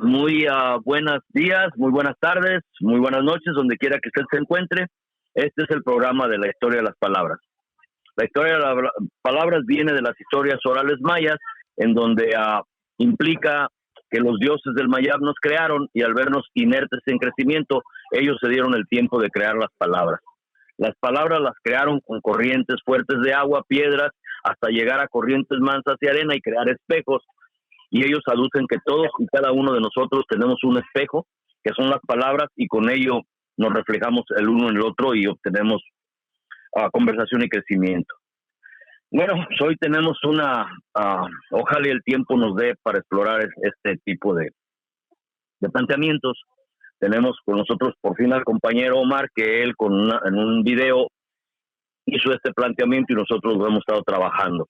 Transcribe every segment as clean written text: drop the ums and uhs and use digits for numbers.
Muy buenos días, muy buenas tardes, muy buenas noches, donde quiera que usted se encuentre. Este es el programa de la historia de las palabras. La historia de las palabras viene de las historias orales mayas, en donde implica que los dioses del Mayab nos crearon y al vernos inertes en crecimiento, ellos se dieron el tiempo de crear las palabras. Las palabras las crearon con corrientes fuertes de agua, piedras, hasta llegar a corrientes mansas de arena y crear espejos. Y ellos aducen que todos y cada uno de nosotros tenemos un espejo, que son las palabras, y con ello nos reflejamos el uno en el otro y obtenemos conversación y crecimiento. Bueno, pues hoy tenemos ojalá el tiempo nos dé para explorar este tipo de planteamientos. Tenemos con nosotros por fin al compañero Omar, que él en un video hizo este planteamiento y nosotros lo hemos estado trabajando.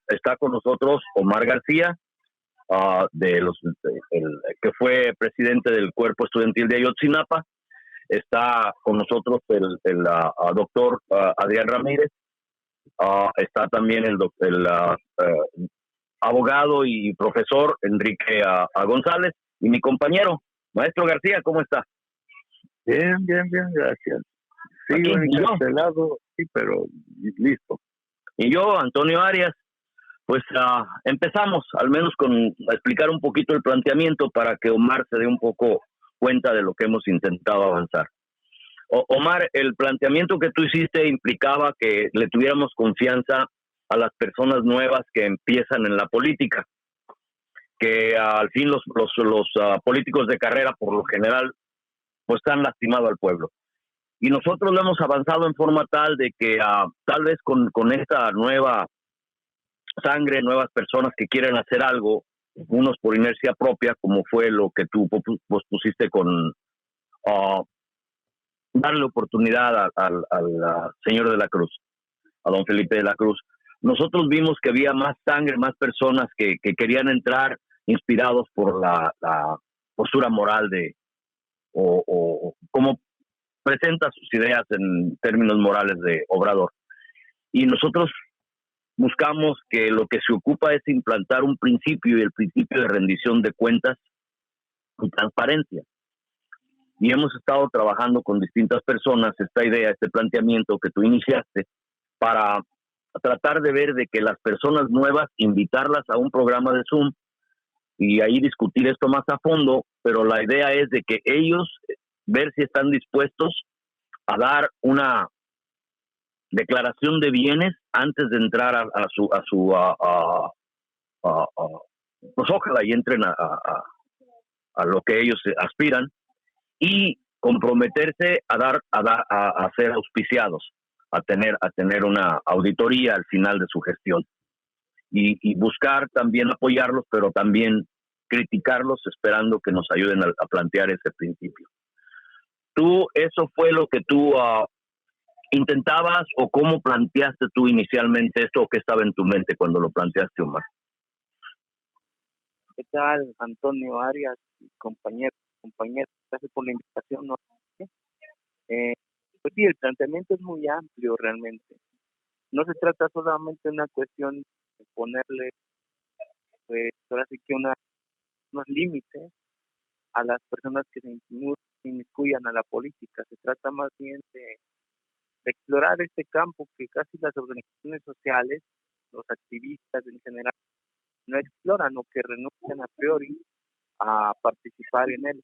Está con nosotros Omar García, que fue presidente del cuerpo estudiantil de Ayotzinapa. Está con nosotros el doctor Adrián Ramírez. Está también el abogado y profesor Enrique González, y mi compañero, maestro García. ¿Cómo está? Bien, gracias. Sigo encarcelado, sí, pero listo. Y yo, Antonio Arias. Pues empezamos al menos con explicar un poquito el planteamiento para que Omar se dé un poco cuenta de lo que hemos intentado avanzar. Omar, el planteamiento que tú hiciste implicaba que le tuviéramos confianza a las personas nuevas que empiezan en la política, que al fin los políticos de carrera por lo general pues han lastimado al pueblo. Y nosotros lo hemos avanzado en forma tal de que tal vez con esta nueva sangre, nuevas personas que quieren hacer algo, unos por inercia propia, como fue lo que tú pusiste con darle oportunidad al señor de la Cruz, a don Felipe de la Cruz. Nosotros vimos que había más sangre, más personas que querían entrar inspirados por la postura moral o cómo presenta sus ideas en términos morales de Obrador. Y nosotros buscamos que lo que se ocupa es implantar un principio, y el principio de rendición de cuentas y transparencia. Y hemos estado trabajando con distintas personas esta idea, este planteamiento que tú iniciaste, para tratar de ver de que las personas nuevas, invitarlas a un programa de Zoom y ahí discutir esto más a fondo, pero la idea es de que ellos ver si están dispuestos a dar una declaración de bienes antes de entrar pues ojalá y entren a lo que ellos aspiran, y comprometerse a ser auspiciados, a tener una auditoría al final de su gestión, y buscar también apoyarlos, pero también criticarlos, esperando que nos ayuden a plantear ese principio. ¿Eso fue lo que tú intentabas, o cómo planteaste tú inicialmente esto, o qué estaba en tu mente cuando lo planteaste, Omar? ¿Qué tal, Antonio Arias, compañero? Gracias por la invitación. ¿No? Pues sí, el planteamiento es muy amplio realmente. No se trata solamente de una cuestión de ponerle, pues, ahora sí que unos límites a las personas que se inmiscuyan a la política. Se trata más bien de explorar este campo que casi las organizaciones sociales, los activistas en general, no exploran o que renuncian a priori a participar en él.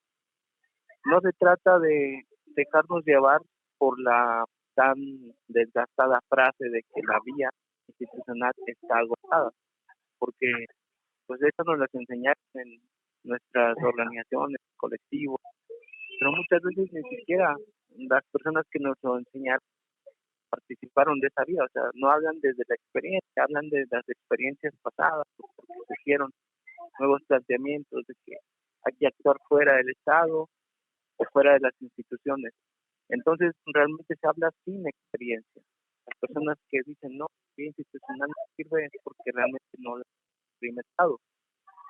No se trata de dejarnos llevar por la tan desgastada frase de que la vía institucional está agotada, porque pues eso nos las enseñaron en nuestras organizaciones, colectivos, pero muchas veces ni siquiera las personas que nos lo enseñaron participaron de esa vía. O sea, no hablan desde la experiencia, hablan de las experiencias pasadas, porque surgieron nuevos planteamientos de que hay que actuar fuera del Estado o fuera de las instituciones. Entonces, realmente se habla sin experiencia. Las personas que dicen, no, la vía institucional no sirve, es porque realmente no lo han experimentado.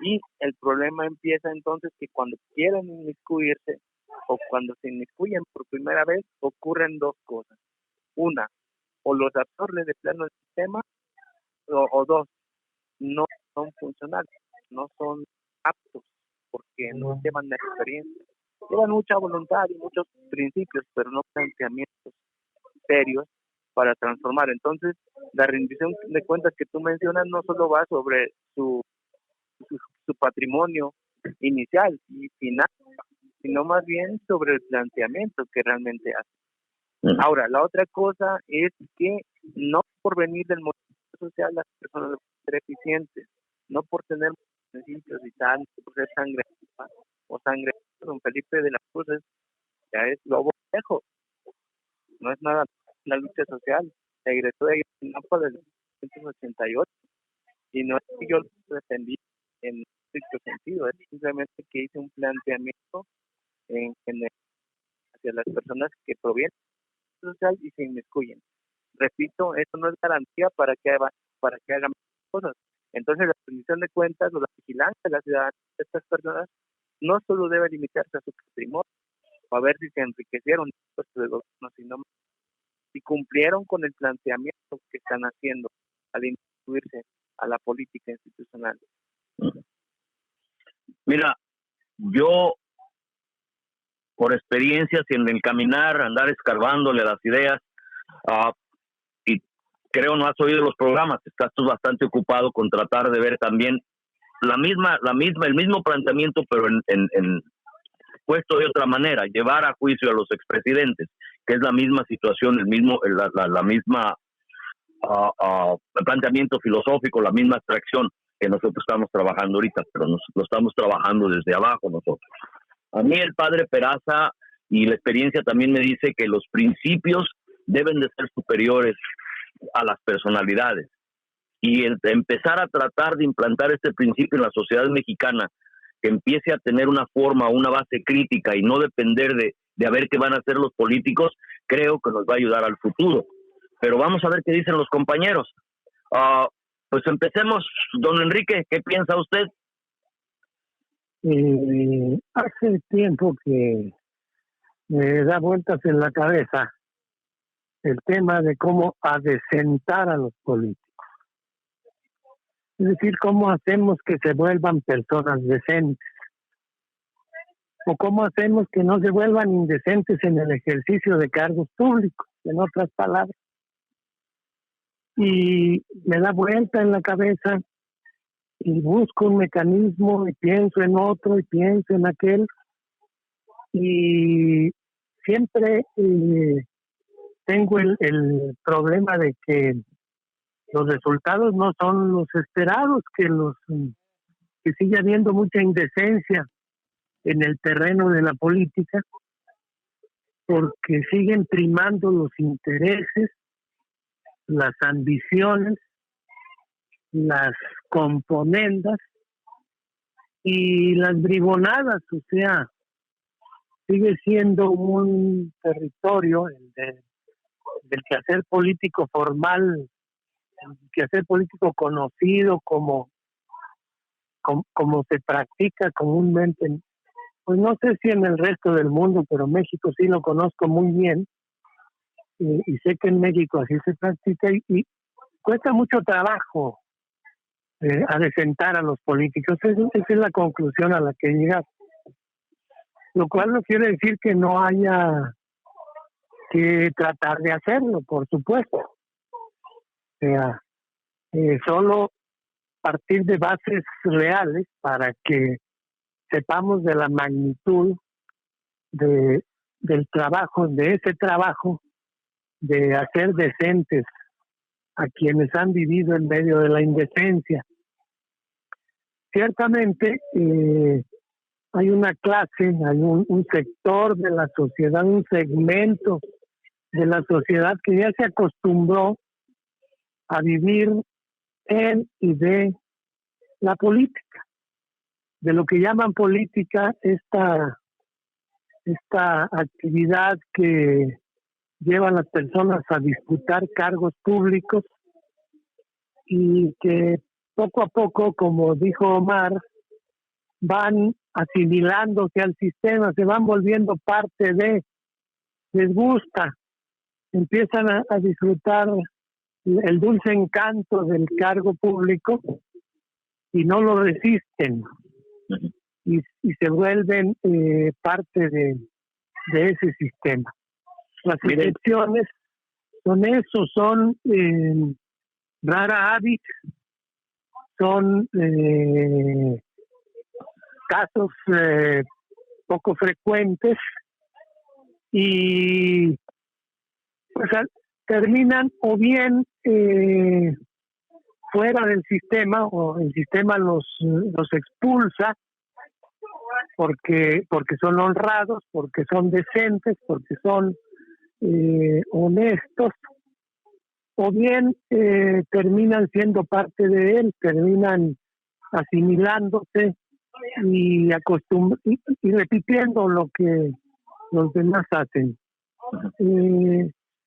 Y el problema empieza entonces que cuando quieren inmiscuirse o cuando se inmiscuyen por primera vez, ocurren dos cosas. Una, o los absorbe de plano el sistema, o dos, no son funcionales, no son aptos, porque que no llevan la experiencia. Llevan mucha voluntad y muchos principios, pero no planteamientos serios para transformar. Entonces, la rendición de cuentas que tú mencionas no solo va sobre su patrimonio inicial y final, sino más bien sobre el planteamiento que realmente hace. Ahora, la otra cosa es que no por venir del movimiento social las personas deben ser eficientes, no por tener principios y tal, por ser sangre o sangre. Don Felipe de las Cruces ya es lobo viejo, no es nada la lucha social, se egresó de Ayotzinapa desde 1988 y no es que yo lo defendí en estricto sentido, es simplemente que hice un planteamiento en general hacia las personas que provienen del social y se inmiscuyen. Repito, eso no es garantía para que hagan cosas. Entonces la rendición de cuentas o la vigilancia de la ciudadanía de estas personas no solo debe limitarse a su patrimonio o a ver si se enriquecieron en el puesto de gobierno, sino si cumplieron con el planteamiento que están haciendo al incluirse a la política institucional. Mira, yo por experiencias y en el caminar, andar escarbándole las ideas, y creo no has oído los programas, estás tú bastante ocupado con tratar de ver también el mismo planteamiento, pero en puesto de otra manera, llevar a juicio a los expresidentes, que es la misma situación, la misma planteamiento filosófico, la misma abstracción que nosotros estamos trabajando ahorita, pero lo estamos trabajando desde abajo nosotros. A mí el padre Peraza y la experiencia también me dice que los principios deben de ser superiores a las personalidades. Y empezar a tratar de implantar este principio en la sociedad mexicana, que empiece a tener una forma, una base crítica y no depender de a ver qué van a hacer los políticos, creo que nos va a ayudar al futuro. Pero vamos a ver qué dicen los compañeros. Pues empecemos, don Enrique, ¿qué piensa usted? Hace tiempo que me da vueltas en la cabeza el tema de cómo adecentar a los políticos. Es decir, cómo hacemos que se vuelvan personas decentes. O cómo hacemos que no se vuelvan indecentes en el ejercicio de cargos públicos, en otras palabras. Y me da vuelta en la cabeza y busco un mecanismo y pienso en otro y pienso en aquel. Y siempre tengo el problema de que los resultados no son los esperados, que sigue habiendo mucha indecencia en el terreno de la política, porque siguen primando los intereses, las ambiciones, las componendas y las bribonadas. O sea, sigue siendo un territorio del quehacer político formal, el quehacer político conocido como se practica comúnmente, pues no sé si en el resto del mundo, pero México sí lo conozco muy bien, y sé que en México así se practica, y cuesta mucho trabajo adecentar a los políticos. Esa es la conclusión a la que llegas. Lo cual no quiere decir que no haya que tratar de hacerlo, por supuesto. O sea, solo partir de bases reales para que sepamos de la magnitud del trabajo, de ese trabajo de hacer decentes a quienes han vivido en medio de la indecencia. Ciertamente hay una clase, hay un sector de la sociedad, un segmento de la sociedad que ya se acostumbró a vivir en y de la política, de lo que llaman política esta actividad que lleva a las personas a disputar cargos públicos y que poco a poco, como dijo Omar, van asimilándose al sistema, se van volviendo parte les gusta, empiezan a disfrutar el dulce encanto del cargo público y no lo resisten. y se vuelven parte de ese sistema. Las excepciones son rara avis, son casos poco frecuentes y pues terminan o bien fuera del sistema, o el sistema los expulsa porque son honrados, porque son decentes, porque son honestos, o bien terminan siendo parte de él, terminan asimilándose y y repitiendo lo que los demás hacen.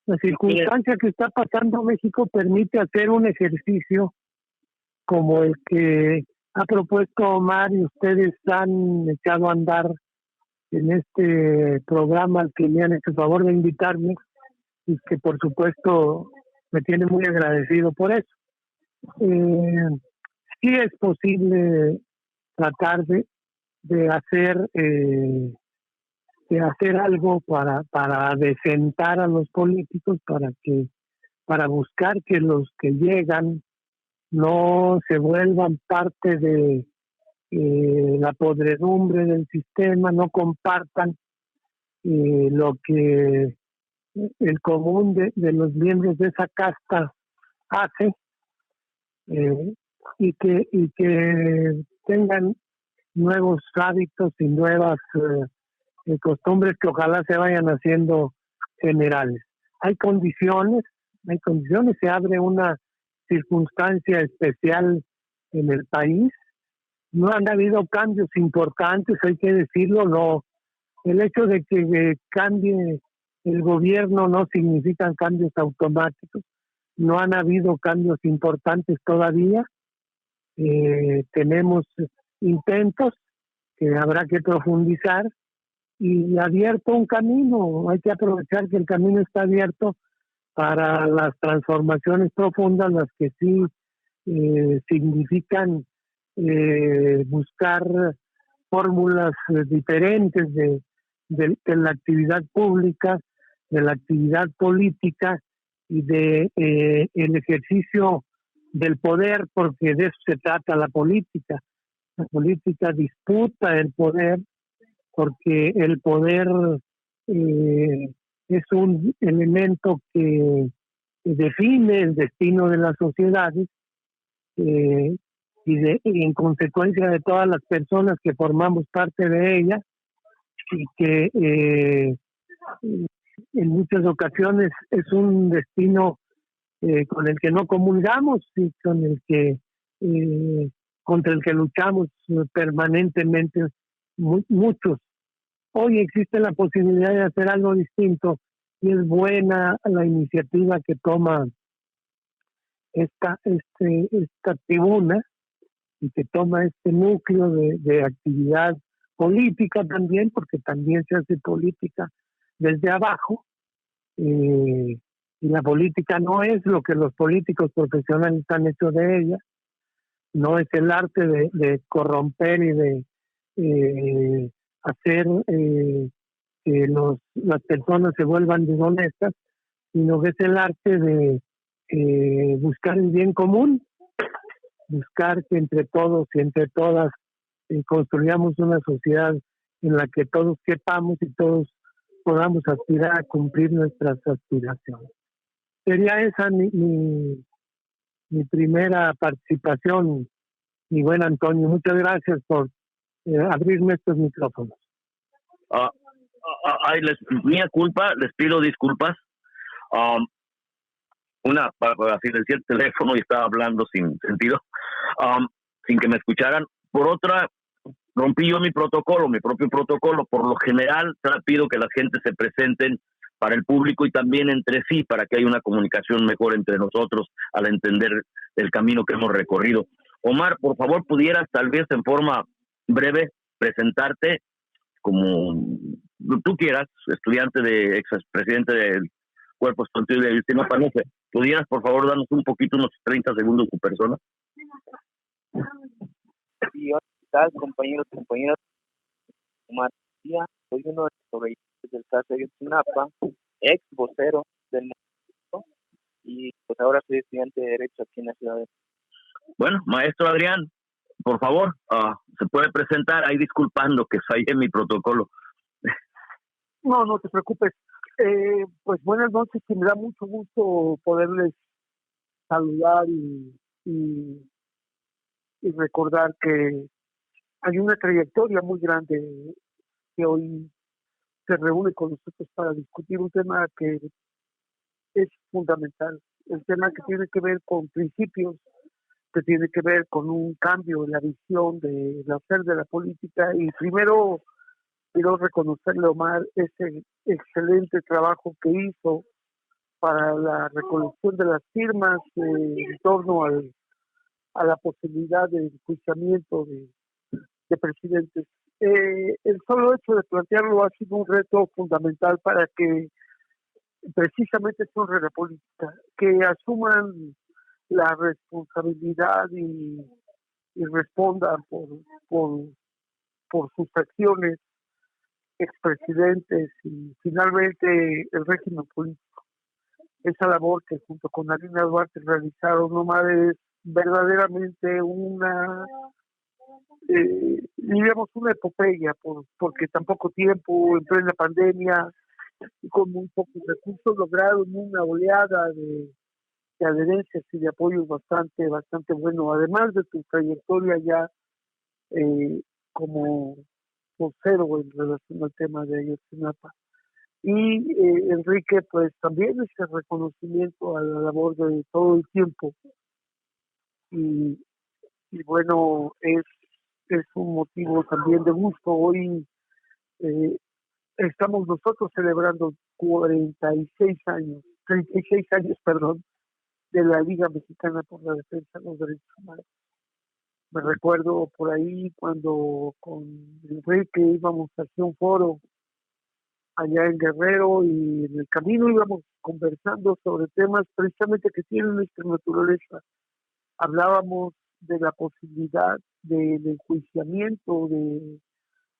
La circunstancia que está pasando México permite hacer un ejercicio como el que ha propuesto Omar y ustedes han echado a andar en este programa al que me han hecho el favor de invitarme, y que por supuesto me tiene muy agradecido por eso. Sí es posible tratar de hacer algo para desentar a los políticos, para buscar que los que llegan no se vuelvan parte de la podredumbre del sistema, no compartan lo que el común de los miembros de esa casta hace, y que tengan nuevos hábitos y nuevas costumbres que ojalá se vayan haciendo generales. Hay condiciones, se abre una circunstancia especial en el país. No han habido cambios importantes, hay que decirlo. No, el hecho de que cambie el gobierno no significan cambios automáticos. No han habido cambios importantes todavía. Tenemos intentos que habrá que profundizar, y abierto un camino. Hay que aprovechar que el camino está abierto para las transformaciones profundas, las que sí significan buscar fórmulas diferentes de la actividad pública, de la actividad política y de el ejercicio del poder, porque de eso se trata la política. La política disputa el poder, porque el poder es un elemento que define el destino de las sociedades, y en consecuencia de todas las personas que formamos parte de ella, y que en muchas ocasiones es un destino con el que no comulgamos, y con el que contra el que luchamos permanentemente muchos. Hoy existe la posibilidad de hacer algo distinto, y es buena la iniciativa que toma esta tribuna, y que toma este núcleo de actividad política también, porque también se hace política desde abajo, y la política no es lo que los políticos profesionales han hecho de ella, no es el arte de corromper y de hacer que las personas se vuelvan deshonestas, sino que es el arte de buscar el bien común, buscar que entre todos y entre todas construyamos una sociedad en la que todos quepamos y todos podamos aspirar a cumplir nuestras aspiraciones. Sería esa mi primera participación, mi buen Antonio. Muchas gracias por abrirme estos micrófonos. Mía culpa, les pido disculpas. Para silenciar el teléfono y estaba hablando sin sentido, sin que me escucharan. Por otra, rompí yo mi propio protocolo. Por lo general, pido que la gente se presenten para el público y también entre sí, para que haya una comunicación mejor entre nosotros al entender el camino que hemos recorrido. Omar, por favor, pudieras tal vez en forma breve presentarte como tú quieras, estudiante de expresidente del Cuerpo Estudiantil de Justina Panofe. ¿Pudieras, por favor, darnos un poquito, unos 30 segundos tu persona? Y hola, ¿qué tal, compañeros, compañeras? Omar García, soy uno de los sobrevivientes del caso Ayotzinapa, ex vocero del movimiento, y pues ahora soy estudiante de Derecho aquí en la ciudad de... Bueno, maestro Adrián, por favor, se puede presentar, ahí disculpando que fallé en mi protocolo. No, no te preocupes. Pues buenas noches, y me da mucho gusto poderles saludar y recordar que hay una trayectoria muy grande que hoy se reúne con nosotros para discutir un tema que es fundamental, el tema que tiene que ver con principios, que tiene que ver con un cambio en la visión de hacer de la política. Y primero quiero reconocerle a Omar ese excelente trabajo que hizo para la recolección de las firmas en torno a la posibilidad de enjuiciamiento de presidentes. El solo hecho de plantearlo ha sido un reto fundamental para que precisamente sobre la política, que asuman la responsabilidad y respondan por sus acciones expresidentes y finalmente el régimen político. Esa labor que junto con Alina Duarte realizaron, Omar, es verdaderamente diríamos una epopeya, porque tan poco tiempo, en plena pandemia, y con muy pocos recursos lograron una oleada de adherencias y de apoyos bastante bueno, además de tu trayectoria ya como vocero en relación al tema de Ayotzinapa. Y Enrique, pues también ese reconocimiento a la labor de todo el tiempo. Y bueno, es un motivo también de gusto. Hoy estamos nosotros celebrando 36 años, perdón, de la Liga Mexicana por la Defensa de los Derechos Humanos. Me recuerdo por ahí cuando con Enrique íbamos hacia un foro allá en Guerrero y en el camino íbamos conversando sobre temas precisamente que tienen nuestra naturaleza. Hablábamos de la posibilidad del enjuiciamiento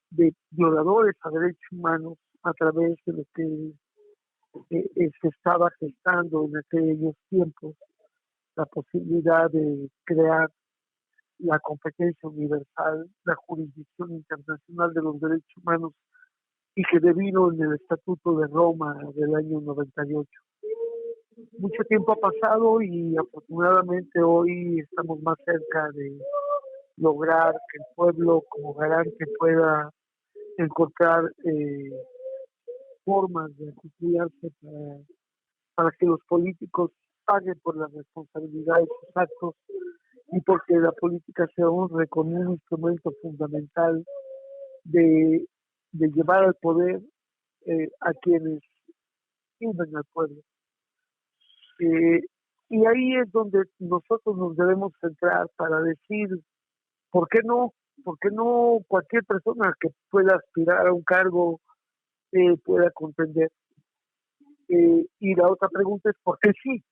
de violadores a derechos humanos a través de lo que se estaba gestando en aquellos tiempos, la posibilidad de crear la competencia universal, la jurisdicción internacional de los derechos humanos, y que devino en el Estatuto de Roma del año 98. Mucho tiempo ha pasado y afortunadamente hoy estamos más cerca de lograr que el pueblo como garante pueda encontrar formas de apropiarse para que los políticos paguen por la responsabilidad de sus actos y porque la política se honre con un instrumento fundamental de llevar al poder a quienes sirven al pueblo. Y ahí es donde nosotros nos debemos centrar para decir, ¿por qué no? ¿Por qué no cualquier persona que pueda aspirar a un cargo pueda contender? Y la otra pregunta es, ¿por qué sí?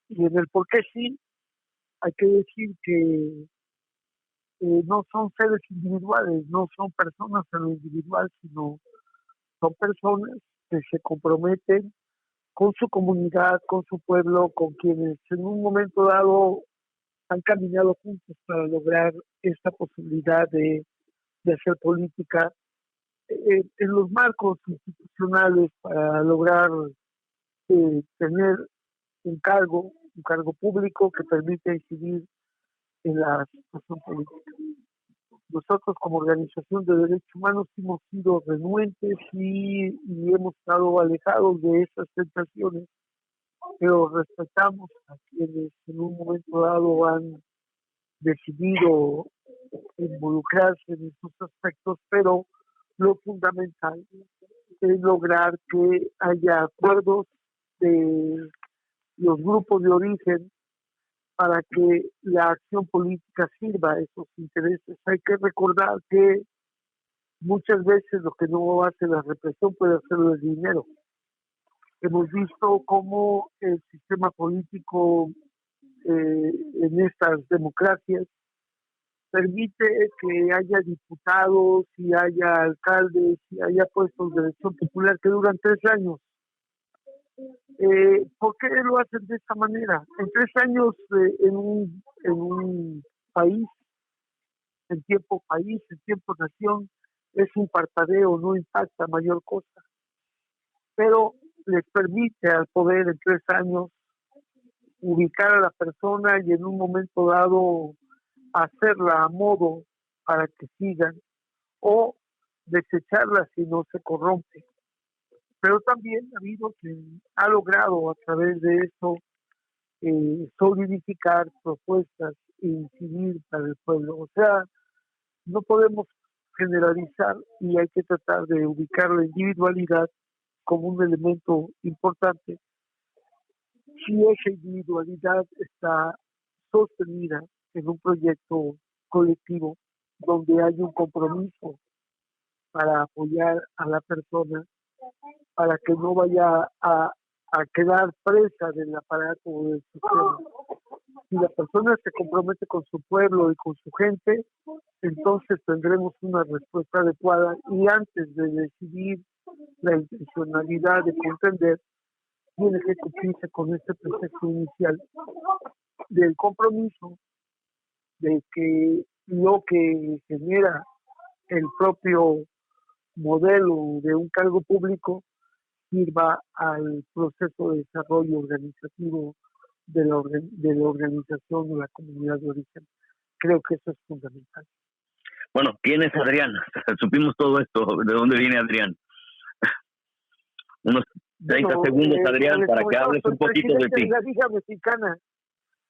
Y en el por qué sí, hay que decir que no son seres individuales, no son personas en lo individual, sino son personas que se comprometen con su comunidad, con su pueblo, con quienes en un momento dado han caminado juntos para lograr esta posibilidad de hacer política en los marcos institucionales para lograr tener un cargo público que permite incidir en la situación política. Nosotros como organización de derechos humanos hemos sido renuentes y hemos estado alejados de esas tentaciones, pero respetamos a quienes en un momento dado han decidido involucrarse en estos aspectos, pero lo fundamental es lograr que haya acuerdos de los grupos de origen para que la acción política sirva a esos intereses. Hay que recordar que muchas veces lo que no hace la represión puede hacerlo el dinero. Hemos visto cómo el sistema político en estas democracias permite que haya diputados y haya alcaldes y haya puestos de elección popular que duran 3 años. ¿Por qué lo hacen de esta manera? En 3 años en un país, en tiempo nación, es un parpadeo, no impacta mayor cosa. Pero les permite al poder en 3 años ubicar a la persona y en un momento dado hacerla a modo para que sigan o desecharla si no se corrompe. Pero también ha habido quien ha logrado a través de eso solidificar propuestas e incidir para el pueblo. O sea, no podemos generalizar y hay que tratar de ubicar la individualidad como un elemento importante. Si esa individualidad está sostenida en un proyecto colectivo donde hay un compromiso para apoyar a la persona, para que no vaya a quedar presa del aparato del sistema. Si la persona se compromete con su pueblo y con su gente, entonces tendremos una respuesta adecuada y antes de decidir la intencionalidad de contender, tiene que cumplirse con este proceso inicial del compromiso de que lo que genera el propio modelo de un cargo público sirva al proceso de desarrollo organizativo de la organización de la comunidad de origen. Creo que eso es fundamental. Bueno, ¿quién es Adrián? Supimos todo esto. ¿De dónde viene Adrián? Unos 30 segundos, Adrián, para que hables un poquito de ti. De la Liga Mexicana.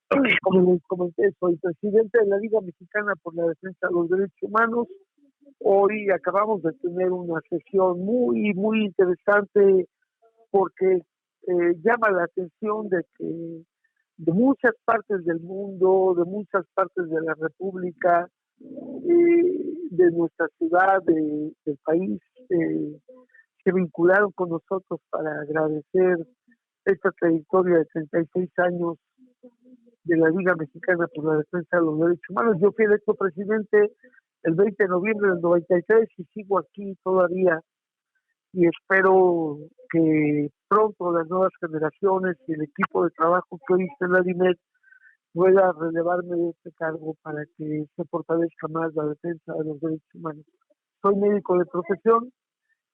Okay. Como les comenté, soy presidente de la Liga Mexicana por la Defensa de los Derechos Humanos. Hoy acabamos de tener una sesión muy, muy interesante porque llama la atención de que de muchas partes del mundo, de muchas partes de la República, de nuestra ciudad, del país, se vincularon con nosotros para agradecer esta trayectoria de 36 años de la Liga Mexicana por la Defensa de los Derechos Humanos. Yo fui electo presidente el 20 de noviembre del 93 y sigo aquí todavía y espero que pronto las nuevas generaciones y el equipo de trabajo que hoy está en la DIMED pueda relevarme de este cargo para que se fortalezca más la defensa de los derechos humanos. Soy médico de profesión,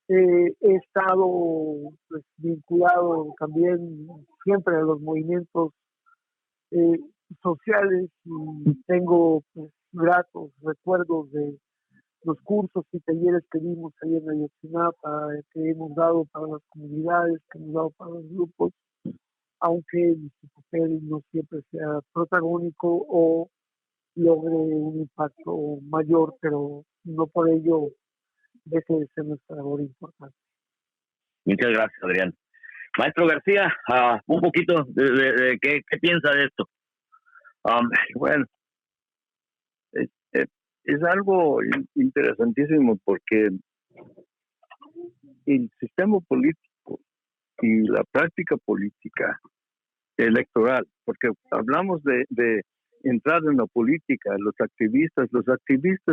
he estado pues, vinculado también siempre a los movimientos sociales y tengo pues, gratos recuerdos de los cursos y talleres que dimos ahí en Ayotzinapa, que hemos dado para las comunidades, que hemos dado para los grupos, aunque nuestro papel no siempre sea protagónico o logre un impacto mayor, pero no por ello deje de ser nuestra labor importante. Muchas gracias, Adrián. Maestro García, un poquito de qué piensa de esto. Bueno, es algo interesantísimo porque el sistema político y la práctica política electoral, porque hablamos de entrar en la política, los activistas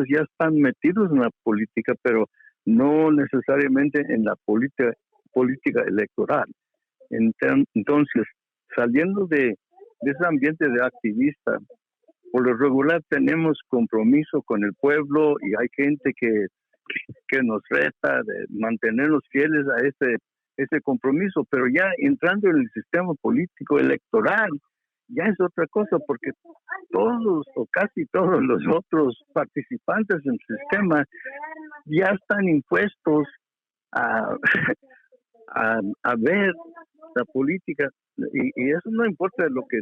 ya están metidos en la política, pero no necesariamente en la política electoral. Entonces, saliendo de ese ambiente de activista, por lo regular tenemos compromiso con el pueblo y hay gente que nos reta de mantenernos fieles a ese compromiso, pero ya entrando en el sistema político electoral ya es otra cosa, porque todos o casi todos los otros participantes del sistema ya están impuestos a ver la política y eso no importa lo que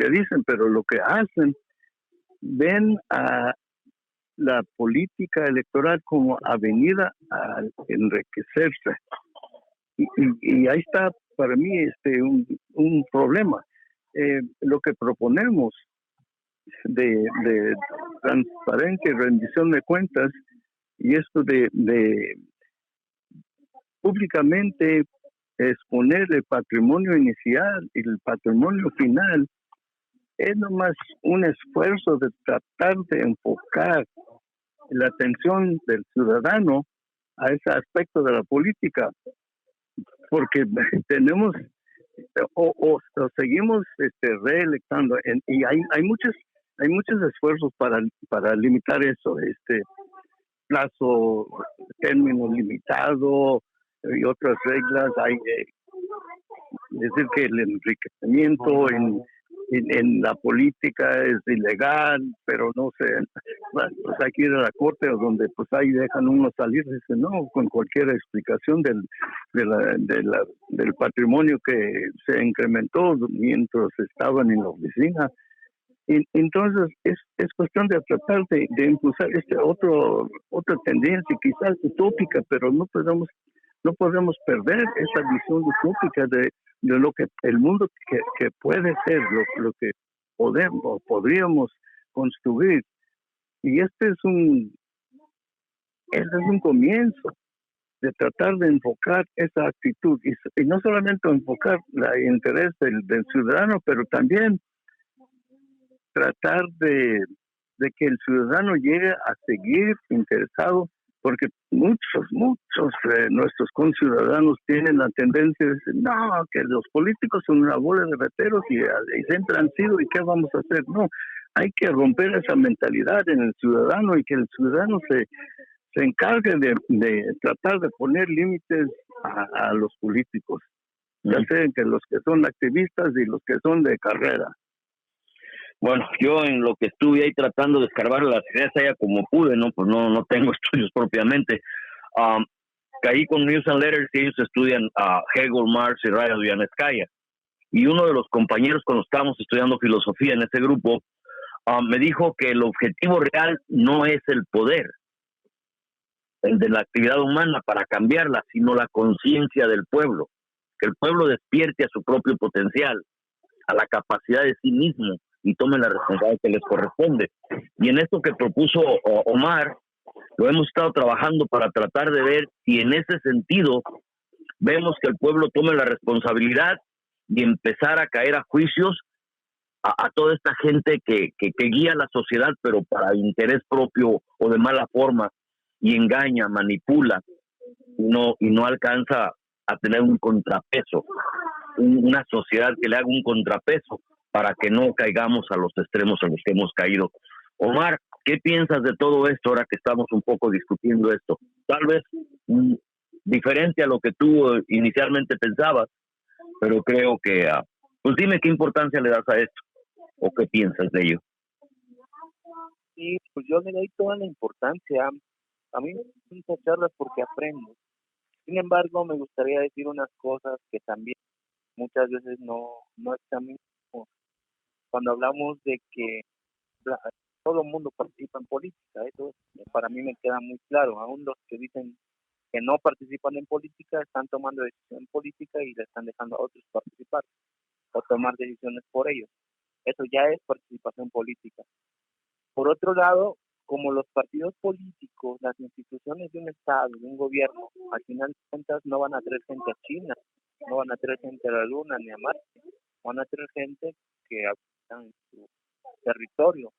dicen, pero lo que hacen, ven a la política electoral como avenida a enriquecerse y ahí está para mí un problema. Lo que proponemos de transparencia y rendición de cuentas y esto de públicamente exponer el patrimonio inicial y el patrimonio final es nomás un esfuerzo de tratar de enfocar la atención del ciudadano a ese aspecto de la política, porque tenemos o seguimos reelectando y hay muchos esfuerzos para limitar eso, plazo, término limitado y otras reglas. Hay decir que el enriquecimiento en la política es ilegal, pero no sé, pues hay que ir a la corte donde pues ahí dejan uno salir, dice no, con cualquier explicación del patrimonio que se incrementó mientras estaban en la oficina. Entonces es cuestión de tratar de impulsar otra tendencia, quizás utópica, pero no podemos perder esa visión utópica de lo que el mundo que puede ser, lo que podríamos construir. Y este es un comienzo de tratar de enfocar esa actitud y no solamente enfocar el interés del ciudadano, pero también tratar de que el ciudadano llegue a seguir interesado, porque muchos de nuestros conciudadanos tienen la tendencia de decir, no, que los políticos son una bola de rateros y siempre han sido, ¿y qué vamos a hacer? No, hay que romper esa mentalidad en el ciudadano y que el ciudadano se encargue de tratar de poner límites a los políticos, ya sean que los que son activistas y los que son de carrera. Bueno, yo en lo que estuve ahí tratando de escarbar las ideas allá como pude, ¿no? Pues no tengo estudios propiamente. Caí con News and Letters y ellos estudian Hegel, Marx y Radoyanskaya. Y uno de los compañeros cuando estábamos estudiando filosofía en ese grupo me dijo que el objetivo real no es el poder, el de la actividad humana para cambiarla, sino la conciencia del pueblo. Que el pueblo despierte a su propio potencial, a la capacidad de sí mismo, y tomen la responsabilidad que les corresponde. Y en esto que propuso Omar, lo hemos estado trabajando para tratar de ver si en ese sentido vemos que el pueblo tome la responsabilidad y empezar a caer a juicios a toda esta gente que guía la sociedad, pero para interés propio o de mala forma, y engaña, manipula, y no alcanza a tener un contrapeso, una sociedad que le haga un contrapeso para que no caigamos a los extremos a los que hemos caído. Omar, ¿qué piensas de todo esto ahora que estamos un poco discutiendo esto? Tal vez diferente a lo que tú inicialmente pensabas, pero creo que, pues dime qué importancia le das a esto o qué piensas de ello. Sí, pues yo le doy toda la importancia. A mí me gustan estas charlas porque aprendo. Sin embargo, me gustaría decir unas cosas que también muchas veces no examinamos. Cuando hablamos de que todo el mundo participa en política, eso para mí me queda muy claro. Aún los que dicen que no participan en política están tomando decisión política y le están dejando a otros participar o tomar decisiones por ellos. Eso ya es participación política. Por otro lado, como los partidos políticos, las instituciones de un Estado, de un gobierno, al final de cuentas no van a traer gente a China, no van a traer gente a la Luna ni a Marte, van a traer gente que habita en su territorio.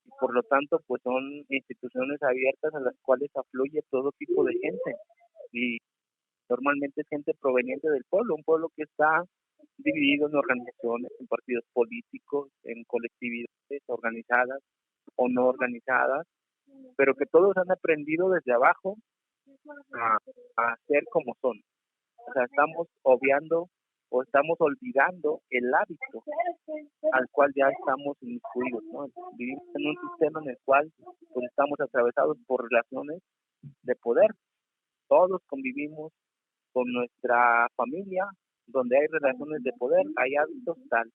Y por lo tanto, pues son instituciones abiertas a las cuales afluye todo tipo de gente. Y normalmente es gente proveniente del pueblo, un pueblo que está dividido en organizaciones, en partidos políticos, en colectividades organizadas o no organizadas, pero que todos han aprendido desde abajo a ser como son. O sea, estamos obviando o estamos olvidando el hábito al cual ya estamos inmiscuidos, ¿no? Vivimos en un sistema en el cual pues estamos atravesados por relaciones de poder. Todos convivimos con nuestra familia, donde hay relaciones de poder, hay hábitos tal.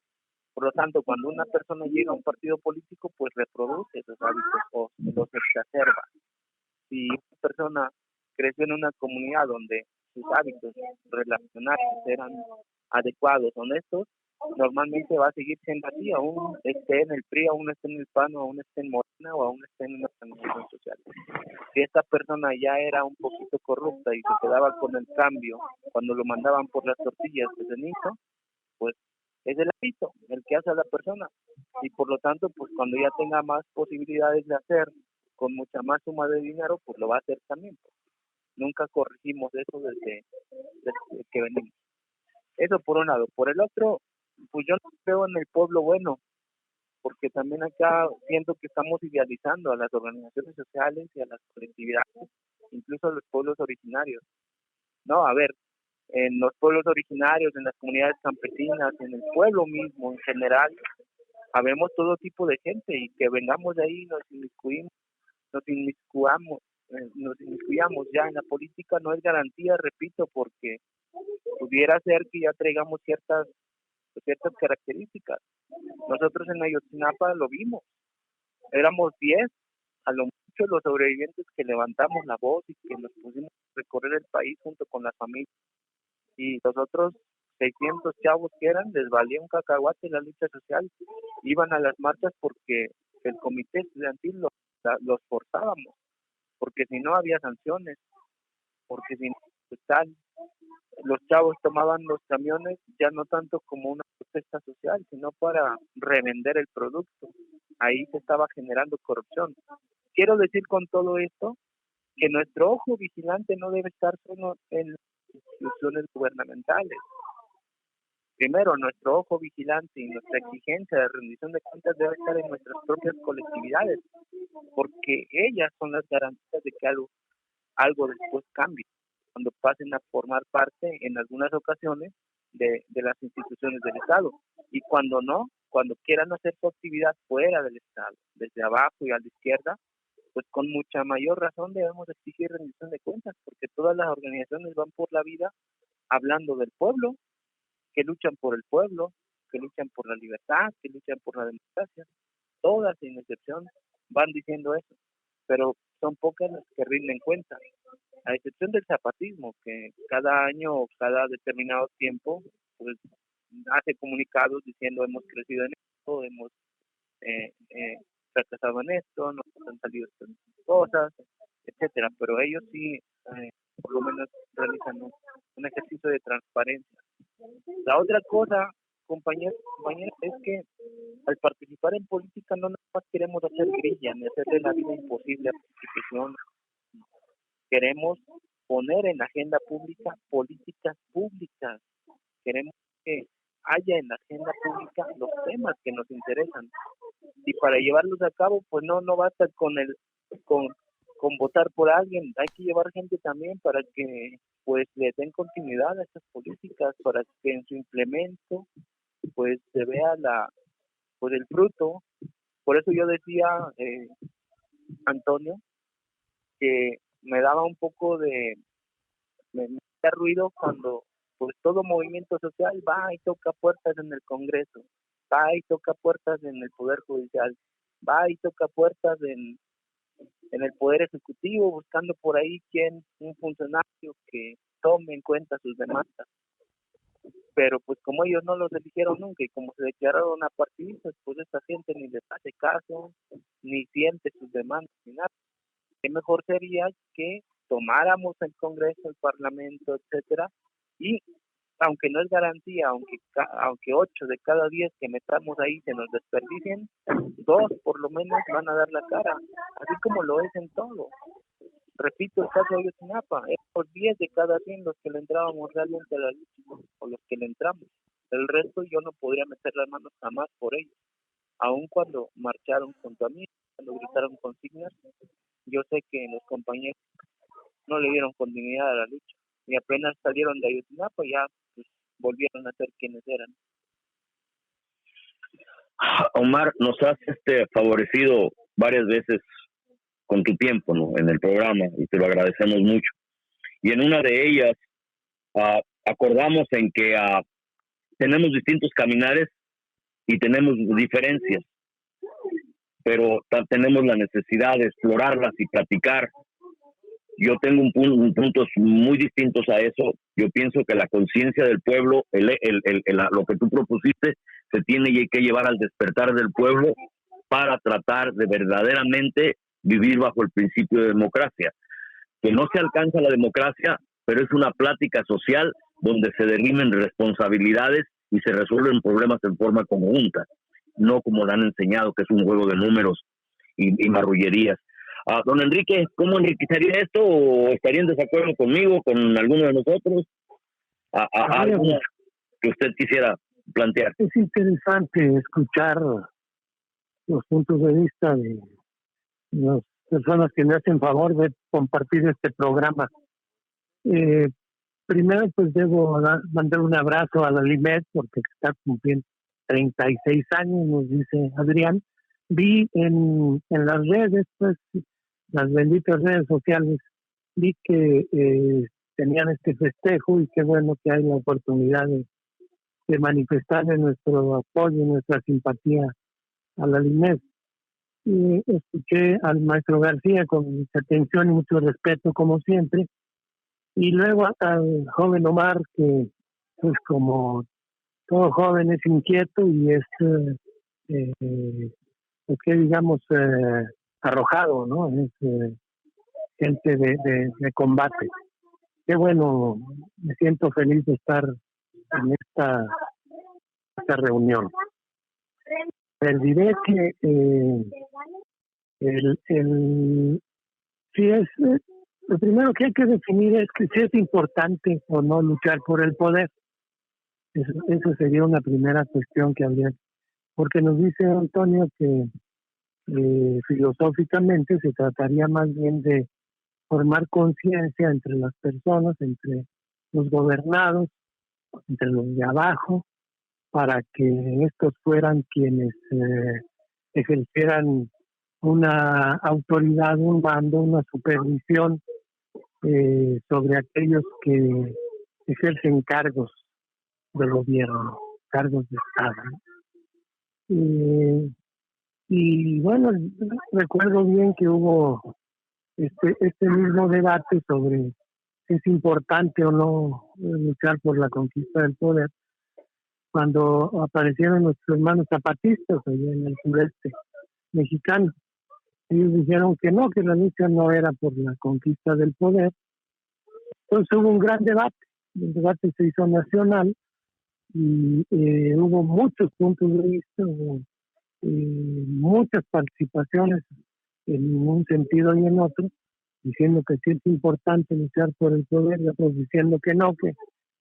Por lo tanto, cuando una persona llega a un partido político, pues reproduce esos hábitos o los exacerba. Si una persona creció en una comunidad donde sus hábitos relacionales eran adecuados, honestos, normalmente va a seguir siendo así, aún esté en el PRI, aún esté en el PAN, aún esté en Morena o aún esté en una organización social. Si esta persona ya era un poquito corrupta y se quedaba con el cambio cuando lo mandaban por las tortillas de cenizo, pues es el hábito el que hace a la persona, y por lo tanto, pues cuando ya tenga más posibilidades de hacer con mucha más suma de dinero, pues lo va a hacer también. Nunca corregimos eso desde que venimos. Eso por un lado. Por el otro, pues yo no creo en el pueblo bueno, porque también acá siento que estamos idealizando a las organizaciones sociales y a las colectividades, incluso a los pueblos originarios. No, a ver, en los pueblos originarios, en las comunidades campesinas, en el pueblo mismo en general, habemos todo tipo de gente, y que vengamos de ahí, nos inmiscuyamos ya en la política no es garantía, repito, porque pudiera ser que ya traigamos ciertas características. Nosotros en Ayotzinapa lo vimos, éramos 10, a lo mucho, los sobrevivientes que levantamos la voz y que nos pusimos a recorrer el país junto con la familia, y los otros 600 chavos que eran, les valía un cacahuate la lucha social, iban a las marchas porque el comité estudiantil los forzábamos, porque si no había sanciones, porque si no, pues tal, los chavos tomaban los camiones ya no tanto como una protesta social, sino para revender el producto. Ahí se estaba generando corrupción. Quiero decir con todo esto que nuestro ojo vigilante no debe estar solo en las instituciones gubernamentales. Primero, nuestro ojo vigilante y nuestra exigencia de rendición de cuentas debe estar en nuestras propias colectividades, porque ellas son las garantías de que algo después cambie, cuando pasen a formar parte en algunas ocasiones de las instituciones del Estado, y cuando no, cuando quieran hacer su actividad fuera del Estado, desde abajo y a la izquierda, pues con mucha mayor razón debemos exigir rendición de cuentas, porque todas las organizaciones van por la vida hablando del pueblo, que luchan por el pueblo, que luchan por la libertad, que luchan por la democracia. Todas, sin excepción, van diciendo eso, pero son pocas las que rinden cuenta, a excepción del zapatismo, que cada año o cada determinado tiempo pues hace comunicados diciendo hemos crecido en esto, hemos fracasado en esto, nos han salido estas cosas, etcétera, pero ellos sí por lo menos realizan un ejercicio de transparencia. La otra cosa, compañeros, es que al participar en política no nada más queremos hacer grilla ni hacerle la vida imposible a la institución. Queremos poner en la agenda pública políticas públicas. Queremos que haya en la agenda pública los temas que nos interesan. Y para llevarlos a cabo, pues no basta con votar por alguien, hay que llevar gente también para que pues le den continuidad a estas políticas, para que en su implemento pues se vea el fruto. Por eso yo decía, Antonio, que me daba un poco me hacía ruido cuando pues todo movimiento social va y toca puertas en el Congreso, va y toca puertas en el Poder Judicial, va y toca puertas en el Poder Ejecutivo, buscando por ahí un funcionario que tome en cuenta sus demandas. Pero pues como ellos no los eligieron nunca y como se declararon apartidistas, pues esta gente ni les hace caso, ni siente sus demandas, ni nada. ¿Qué mejor sería que tomáramos el Congreso, el Parlamento, etcétera, y aunque no es garantía, aunque 8 de cada 10 que metamos ahí se nos desperdicien, 2 por lo menos van a dar la cara, así como lo es en todo. Repito el caso de Ayotzinapa, éramos 10 de cada 100 los que le entrábamos realmente a la lucha, o los que le entramos. El resto yo no podría meter las manos jamás por ellos. Aun cuando marcharon junto a mí, cuando gritaron consignas, yo sé que los compañeros no le dieron continuidad a la lucha. Y apenas salieron de Ayotzinapa ya pues, volvieron a ser quienes eran. Omar, nos has favorecido varias veces con tu tiempo, ¿no?, en el programa, y te lo agradecemos mucho. Y en una de ellas acordamos en que tenemos distintos caminares y tenemos diferencias, pero tenemos la necesidad de explorarlas y platicar. Yo tengo puntos muy distintos a eso. Yo pienso que la conciencia del pueblo, lo que tú propusiste, se tiene que llevar al despertar del pueblo para tratar de verdaderamente vivir bajo el principio de democracia. Que no se alcanza la democracia, pero es una plática social donde se derimen responsabilidades y se resuelven problemas en forma conjunta, no como le han enseñado, que es un juego de números y marrullerías. Don Enrique, ¿cómo enriquecería esto? ¿O estaría en desacuerdo conmigo, con alguno de nosotros? ¿Alguna que usted quisiera plantear? Es interesante escuchar los puntos de vista de las personas que me hacen favor de compartir este programa. Primero, pues debo mandar un abrazo a la Limet porque está cumpliendo 36 años, nos dice Adrián. Vi en las redes, pues, las benditas redes sociales, vi que tenían este festejo y qué bueno que hay la oportunidad de manifestarle nuestro apoyo y nuestra simpatía a la Limet. Y escuché al maestro García con mucha atención y mucho respeto, como siempre, y luego al joven Omar, que pues como todo joven es inquieto y es pues que digamos arrojado, ¿no? Es gente de combate. Qué bueno, me siento feliz de estar en esta reunión. Les diré que sí es lo primero que hay que definir es que si es importante o no luchar por el poder. Eso sería una primera cuestión que habría, porque nos dice Antonio que filosóficamente se trataría más bien de formar conciencia entre las personas, entre los gobernados, entre los de abajo, para que estos fueran quienes ejercieran una autoridad, un mando, una supervisión sobre aquellos que ejercen cargos de gobierno, cargos de Estado. Y bueno, recuerdo bien que hubo este mismo debate sobre si es importante o no luchar por la conquista del poder, cuando aparecieron nuestros hermanos zapatistas allá en el sureste mexicano. Ellos dijeron que no, que la lucha no era por la conquista del poder. Entonces hubo un gran debate, el debate se hizo nacional y hubo muchos puntos de vista, hubo muchas participaciones en un sentido y en otro, diciendo que sí es importante luchar por el poder y otros diciendo que no, que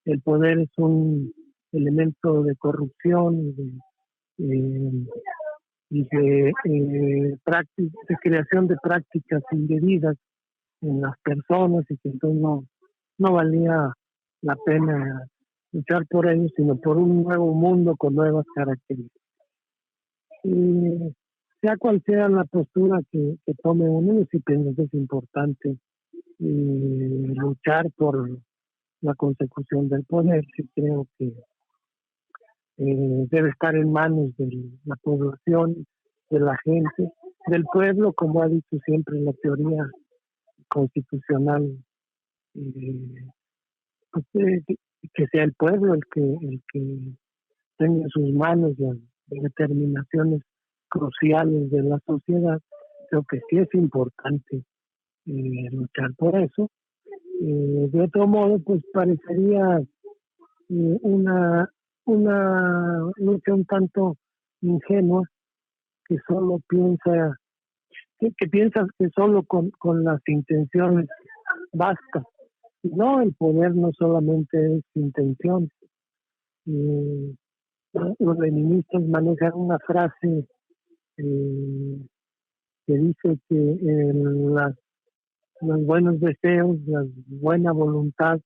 el poder es un elemento de corrupción y de creación de prácticas indebidas en las personas y que entonces no valía la pena luchar por ellos, sino por un nuevo mundo con nuevas características. Y sea cual sea la postura que tome uno, sí pienso que es importante luchar por la consecución del poder. Sí creo que debe estar en manos de la población, de la gente, del pueblo, como ha dicho siempre la teoría constitucional, pues, que sea el pueblo el que tenga en sus manos las determinaciones cruciales de la sociedad. Creo que sí es importante luchar por eso. De otro modo, pues parecería una lucha un tanto ingenua, que solo piensa que piensas que solo con las intenciones basta. No, el poder no solamente es intención. Los leninistas manejan una frase que dice que los buenos deseos, la buena voluntad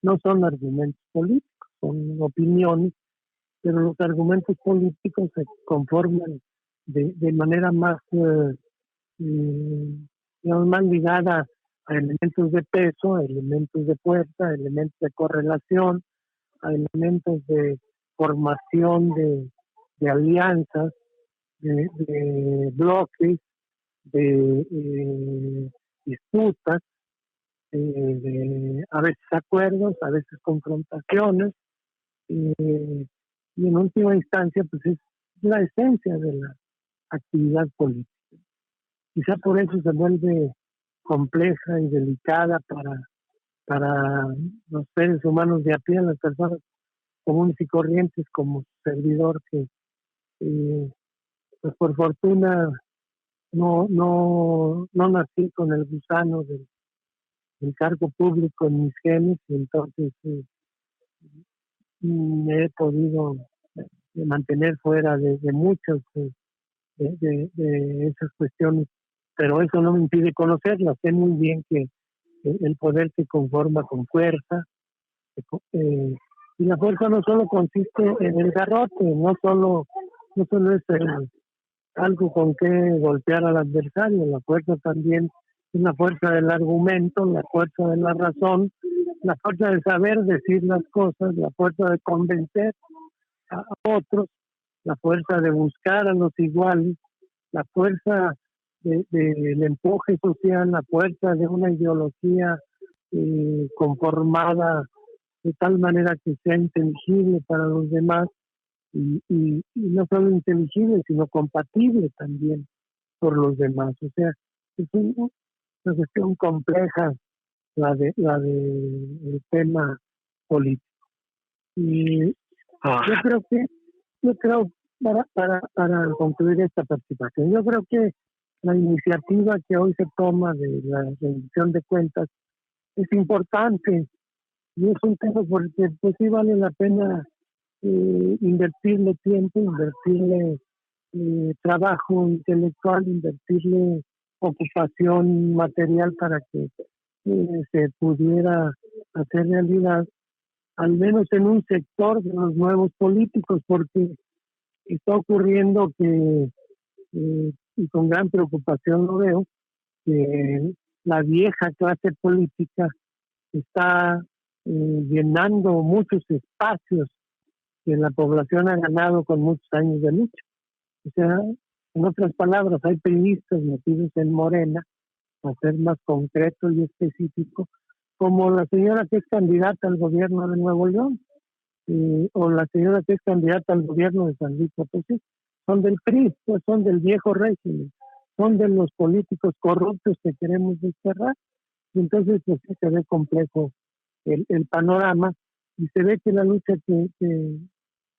no son argumentos políticos, son opiniones, pero los argumentos políticos se conforman de manera más más ligada a elementos de peso, a elementos de fuerza, a elementos de correlación, a elementos de formación de alianzas, de bloques, de disputas, a veces acuerdos, a veces confrontaciones, y en última instancia pues es la esencia de la actividad política. Quizá por eso se vuelve compleja y delicada para los seres humanos de a pie, las personas comunes y corrientes como servidor que pues por fortuna no nací con el gusano del cargo público en mis genes, y entonces me he podido mantener fuera de muchas de esas cuestiones, pero eso no me impide conocerlas. Sé muy bien que el poder se conforma con fuerza, y la fuerza no solo consiste en el garrote, no solo es algo con que golpear al adversario. La fuerza también es la fuerza del argumento, la fuerza de la razón, la fuerza de saber decir las cosas, la fuerza de convencer a otros, la fuerza de buscar a los iguales, la fuerza del empuje social, la fuerza de una ideología conformada de tal manera que sea inteligible para los demás, y no solo inteligible, sino compatible también por los demás. O sea, es una cuestión compleja el tema político. Y yo creo para concluir esta participación, yo creo que la iniciativa que hoy se toma de la rendición de cuentas es importante, y es un tema porque pues sí vale la pena invertirle tiempo, invertirle trabajo intelectual, invertirle ocupación material para que se pudiera hacer realidad, al menos en un sector de los nuevos políticos, porque está ocurriendo que, y con gran preocupación lo veo, que la vieja clase política está llenando muchos espacios que la población ha ganado con muchos años de lucha. O sea, en otras palabras, hay periodistas metidos en Morena, a ser más concreto y específico, como la señora que es candidata al gobierno de Nuevo León, o la señora que es candidata al gobierno de San Luis Potosí. Son del PRI, pues son del viejo régimen, son de los políticos corruptos que queremos desterrar. Y entonces pues sí se ve complejo el panorama, y se ve que la lucha que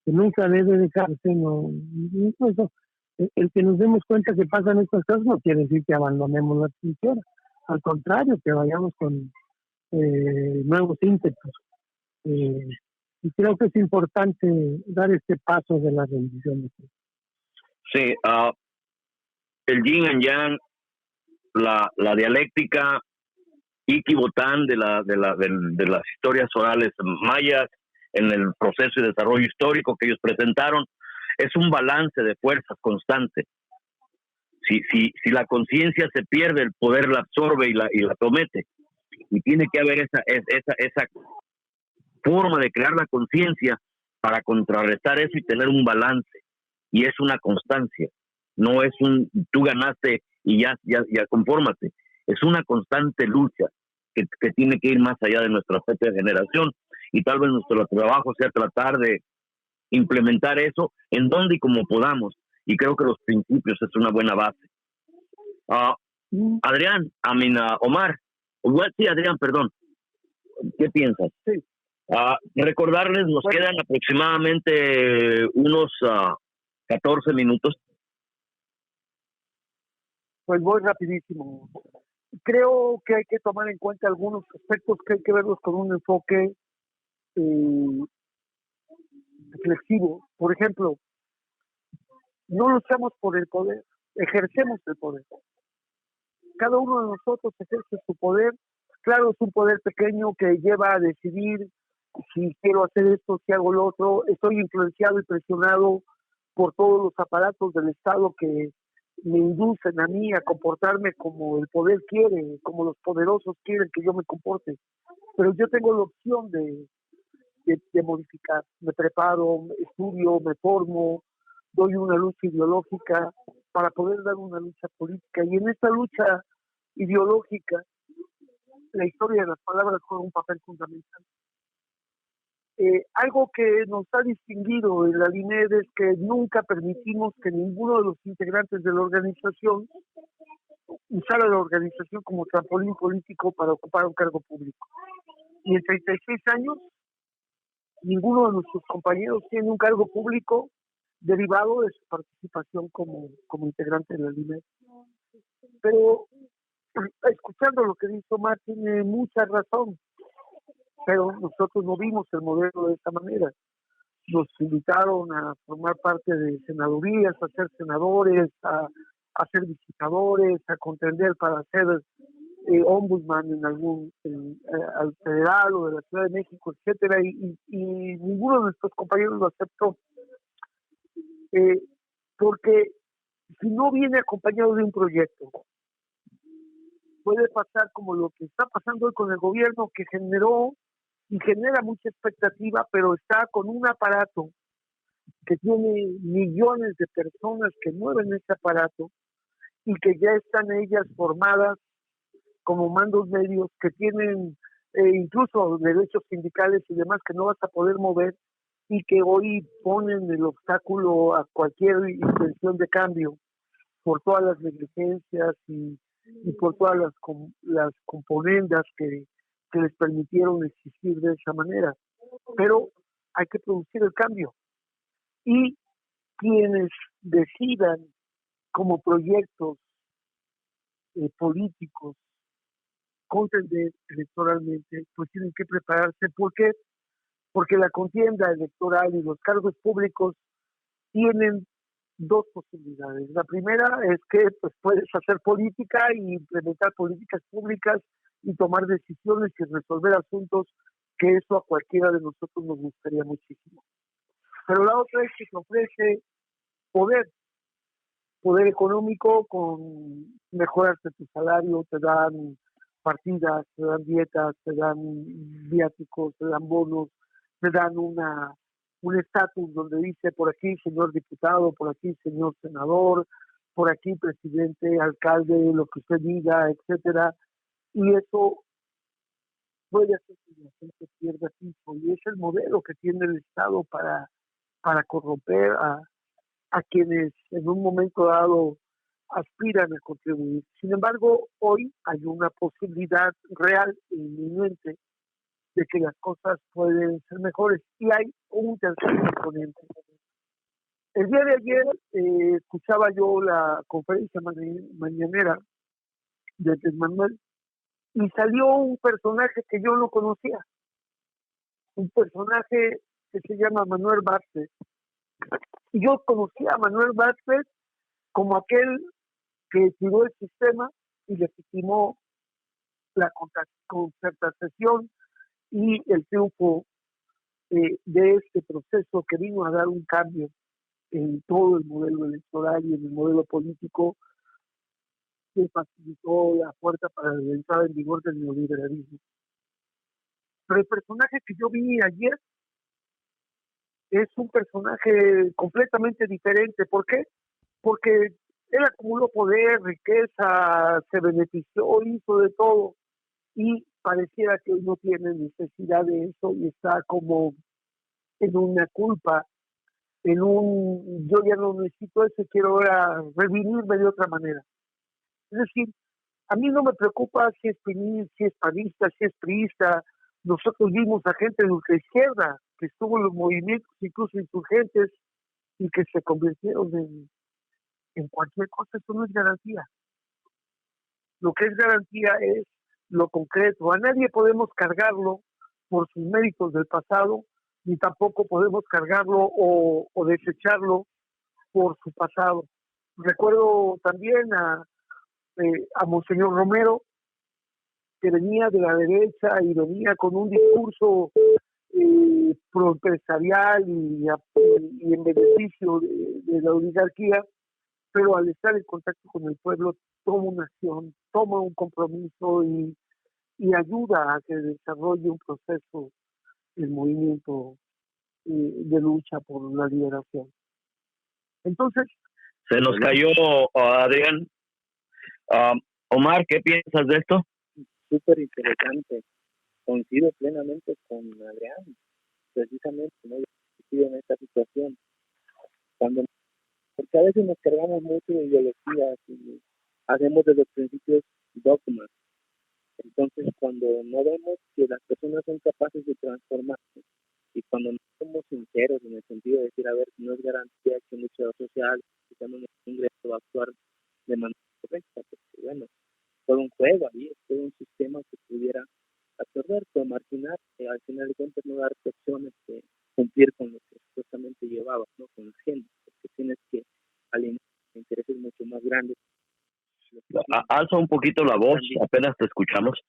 nunca debe dejarse, incluso el que nos demos cuenta que pasan estas cosas no quiere decir que abandonemos la trinchera, al contrario, que vayamos con nuevos ímpetus. Y creo que es importante dar este paso de la rendición. Sí, el yin and yang, la dialéctica Iki Botán de las historias orales mayas en el proceso de desarrollo histórico que ellos presentaron, es un balance de fuerzas constante. Si la conciencia se pierde, el poder la absorbe y la somete. Y tiene que haber esa forma de crear la conciencia para contrarrestar eso y tener un balance. Y es una constancia. No es tú ganaste y ya confórmate. Es una constante lucha que tiene que ir más allá de nuestra propia generación. Y tal vez nuestro trabajo sea tratar de implementar eso en donde y como podamos. Y creo que los principios es una buena base. Adrián, Omar, sí, Adrián, perdón. ¿Qué piensas? Sí. Recordarles, nos quedan aproximadamente unos 14 minutos. Pues voy rapidísimo. Creo que hay que tomar en cuenta algunos aspectos que hay que verlos con un enfoque reflexivo. Por ejemplo, no luchamos por el poder, ejercemos el poder. Cada uno de nosotros ejerce su poder. Claro, es un poder pequeño que lleva a decidir si quiero hacer esto, si hago lo otro. Estoy influenciado y presionado por todos los aparatos del Estado que me inducen a mí a comportarme como el poder quiere, como los poderosos quieren que yo me comporte. Pero yo tengo la opción de modificar. Me preparo, estudio, me formo, doy una lucha ideológica para poder dar una lucha política. Y en esta lucha ideológica, la historia de las palabras juega un papel fundamental. Algo que nos ha distinguido en la LINED es que nunca permitimos que ninguno de los integrantes de la organización usara la organización como trampolín político para ocupar un cargo público. Y en 36 años ninguno de nuestros compañeros tiene un cargo público derivado de su participación como integrante de la LIMED. Pero escuchando lo que dice Omar, tiene mucha razón, pero nosotros no vimos el modelo de esta manera. Nos invitaron a formar parte de senadurías, a ser senadores, a ser visitadores, a contender para ser ombudsman al federal o de la Ciudad de México, etcétera, y ninguno de nuestros compañeros lo aceptó, porque si no viene acompañado de un proyecto, puede pasar como lo que está pasando hoy con el gobierno, que generó y genera mucha expectativa, pero está con un aparato que tiene millones de personas que mueven ese aparato y que ya están ellas formadas como mandos medios, que tienen incluso derechos sindicales y demás que no vas a poder mover, y que hoy ponen el obstáculo a cualquier intención de cambio por todas las negligencias y por todas las componendas que les permitieron existir de esa manera. Pero hay que producir el cambio, y quienes decidan como proyectos políticos contender electoralmente, pues tienen que prepararse. ¿Por qué? Porque la contienda electoral y los cargos públicos tienen dos posibilidades. La primera es que pues puedes hacer política y implementar políticas públicas y tomar decisiones y resolver asuntos, que eso a cualquiera de nosotros nos gustaría muchísimo. Pero la otra es que te ofrece poder económico, con mejorarte tu salario, te dan partidas, te dan dietas, te dan viáticos, te dan bonos, te dan un estatus donde dice por aquí señor diputado, por aquí señor senador, por aquí presidente, alcalde, lo que usted diga, etcétera, y eso puede hacer que la gente pierda piso, y es el modelo que tiene el Estado para corromper a quienes en un momento dado aspiran a contribuir. Sin embargo, hoy hay una posibilidad real e inminente de que las cosas pueden ser mejores, y hay un tercer componente. El día de ayer escuchaba yo la conferencia mañanera de Andrés Manuel, y salió un personaje que yo no conocía, un personaje que se llama Manuel Bartlett. Y yo conocía a Manuel Bartlett como aquel que tiró el sistema y legitimó la concertación y el triunfo de este proceso, que vino a dar un cambio en todo el modelo electoral y en el modelo político, que facilitó la puerta para la entrada en vigor del neoliberalismo. Pero el personaje que yo vi ayer es un personaje completamente diferente. ¿Por qué? Porque él acumuló poder, riqueza, se benefició, hizo de todo, y pareciera que hoy no tiene necesidad de eso y está como en una culpa, yo ya no necesito eso, quiero ahora revivirme de otra manera. Es decir, a mí no me preocupa si es panista, si es priista. Nosotros vimos a gente de ultraizquierda que estuvo en los movimientos incluso insurgentes y que se convirtieron en cualquier cosa. Eso no es garantía. Lo que es garantía es lo concreto. A nadie podemos cargarlo por sus méritos del pasado, ni tampoco podemos cargarlo o desecharlo por su pasado. Recuerdo también a Monseñor Romero, que venía de la derecha y venía con un discurso proempresarial y en beneficio de la oligarquía, pero al estar en contacto con el pueblo toma una acción, toma un compromiso y ayuda a que desarrolle un proceso, el movimiento de lucha por la liberación. Entonces, se nos cayó Adrián. Omar, ¿qué piensas de esto? Súper interesante. Coincido plenamente con Adrián, precisamente, ¿no? Yo en esta situación, porque a veces nos cargamos mucho de ideologías y hacemos de los principios dogmas. Entonces, cuando no vemos que las personas son capaces de transformarse Y cuando no somos sinceros en el sentido de decir, a ver, no es garantía que un luchador social, quitando un ingreso, va a actuar de manera correcta, porque bueno, todo un juego ahí, es todo un sistema que pudiera absorberte o marginar, al final de cuentas no darte opciones de cumplir con lo que supuestamente llevabas, ¿no? Con la gente, porque tienes que alinear intereses mucho más grandes. Alza un poquito la voz, apenas te escuchamos.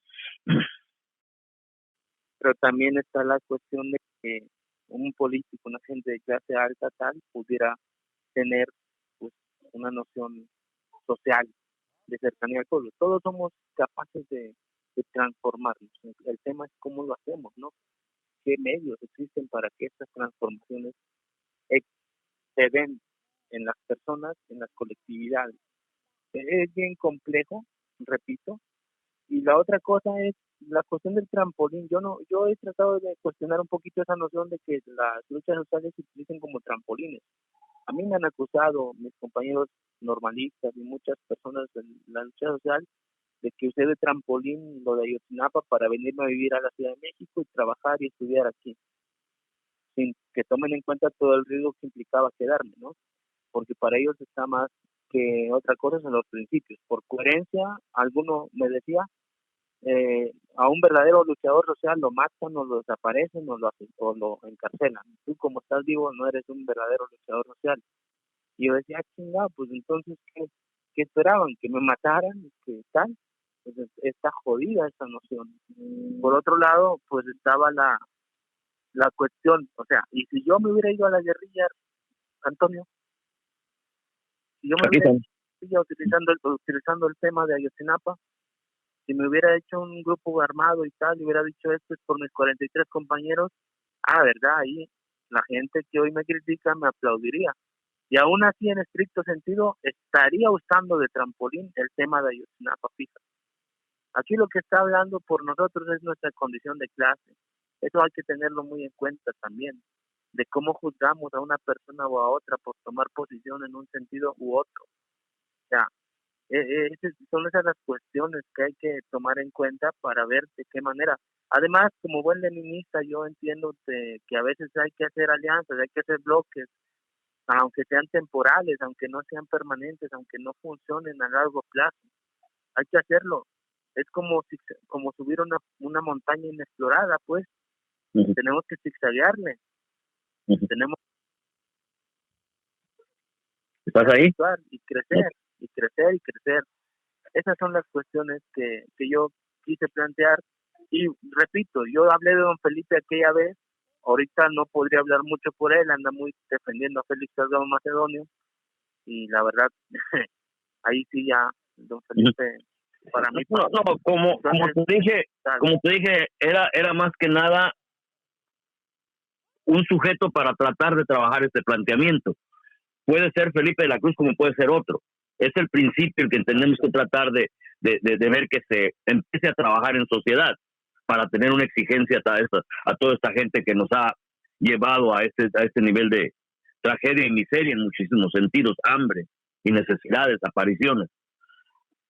Pero también está la cuestión de que un político, una gente de clase alta tal, pudiera tener pues una noción social de cercanía al pueblo. Todos somos capaces de transformarnos. El tema es cómo lo hacemos, ¿no? ¿Qué medios existen para que estas transformaciones se den en las personas, en las colectividades? Es bien complejo, repito. Y la otra cosa es la cuestión del trampolín. Yo he tratado de cuestionar un poquito esa noción de que las luchas sociales se utilicen como trampolines. A mí me han acusado mis compañeros normalistas y muchas personas de la lucha social de que usé de trampolín lo de Ayotzinapa para venirme a vivir a la Ciudad de México y trabajar y estudiar aquí, sin que tomen en cuenta todo el riesgo que implicaba quedarme, ¿no? Porque para ellos está más que otra cosa en los principios. Por coherencia, alguno me decía, a un verdadero luchador social lo matan o lo desaparecen o lo encarcelan. Tú como estás vivo no eres un verdadero luchador social. Y yo decía, chingado, pues entonces, ¿qué esperaban? ¿Que me mataran? ¿Qué tal? Pues está jodida esa noción. Por otro lado, pues estaba la cuestión, o sea, y si yo me hubiera ido a la guerrilla, Antonio, si yo me hubiera ido utilizando el tema de Ayotzinapa, si me hubiera hecho un grupo armado y tal, y hubiera dicho esto es por mis 43 compañeros, verdad, ahí la gente que hoy me critica me aplaudiría. Y aún así, en estricto sentido, estaría usando de trampolín el tema de Ayotzinapa, fíjate. Aquí lo que está hablando por nosotros es nuestra condición de clase. Eso hay que tenerlo muy en cuenta también, de cómo juzgamos a una persona o a otra por tomar posición en un sentido u otro. O sea, son esas las cuestiones que hay que tomar en cuenta para ver de qué manera. Además, como buen leninista, yo entiendo que a veces hay que hacer alianzas, hay que hacer bloques, aunque sean temporales, aunque no sean permanentes, aunque no funcionen a largo plazo. Hay que hacerlo. Es como subir una montaña inexplorada, pues. Uh-huh. Tenemos que zigzaguearle. Uh-huh. Tenemos ¿Estás ahí? Y crecer, y crecer, y crecer. Esas son las cuestiones que yo quise plantear. Y repito, yo hablé de don Felipe aquella vez. Ahorita no podría hablar mucho por él, anda muy defendiendo a Félix Salgado Macedonio. Y la verdad, ahí sí ya, don Felipe... Para mí, como te dije, era más que nada un sujeto para tratar de trabajar este planteamiento. Puede ser Felipe de la Cruz como puede ser otro. Es el principio el que tenemos que tratar de ver que se empiece a trabajar en sociedad para tener una exigencia a toda esta gente que nos ha llevado a este nivel de tragedia y miseria en muchísimos sentidos, hambre y necesidades, apariciones.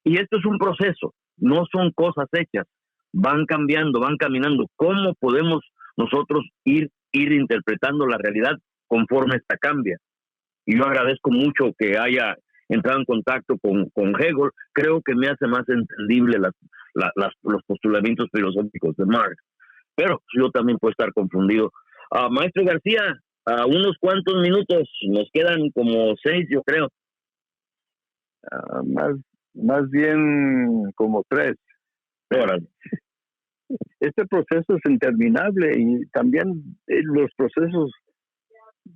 Y esto es un proceso, no son cosas hechas, van cambiando, van caminando. ¿Cómo podemos nosotros ir interpretando la realidad conforme esta cambia? Y yo agradezco mucho que haya entrado en contacto con Hegel. Creo que me hace más entendible los postulamientos filosóficos de Marx. Pero yo también puedo estar confundido. Maestro García, unos cuantos minutos, nos quedan como 6, yo creo. Más bien como 3. Órale. Este proceso es interminable y también los procesos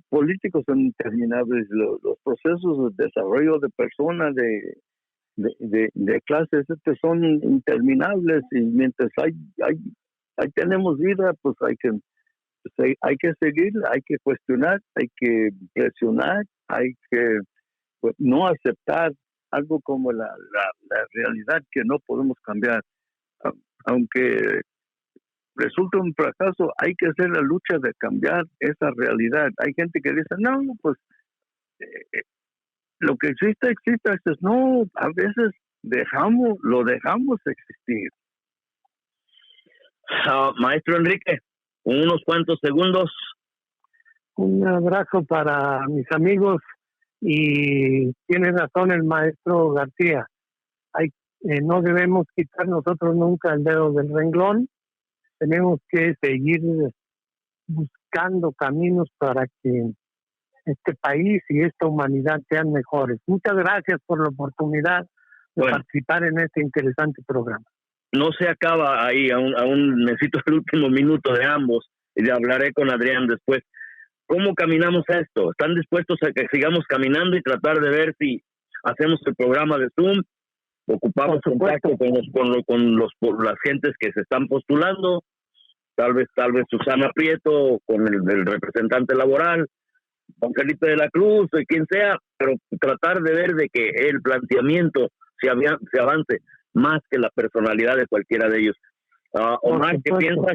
políticos son interminables. Los procesos de desarrollo de personas, de clases, son interminables y mientras hay tenemos vida, pues hay que seguir, hay que cuestionar, hay que presionar, hay que pues, no aceptar algo como la realidad que no podemos cambiar. Aunque resulta un fracaso, hay que hacer la lucha de cambiar esa realidad. Hay gente que dice, no, pues lo que existe. No, a veces lo dejamos existir. Maestro Enrique, unos cuantos segundos Un abrazo para mis amigos y tiene razón el maestro García. No debemos quitar nosotros nunca el dedo del renglón. Tenemos que seguir buscando caminos para que este país y esta humanidad sean mejores. Muchas gracias por la oportunidad de participar en este interesante programa. No se acaba ahí, aún necesito el último minuto de ambos y hablaré con Adrián después. ¿Cómo caminamos esto? ¿Están dispuestos a que sigamos caminando y tratar de ver si hacemos el programa de Zoom? Ocupamos contacto con las gentes que se están postulando, tal vez Susana Prieto con el representante laboral, con Felipe de la Cruz, quien sea, pero tratar de ver de que el planteamiento se avance más que la personalidad de cualquiera de ellos. Omar, ¿qué piensas?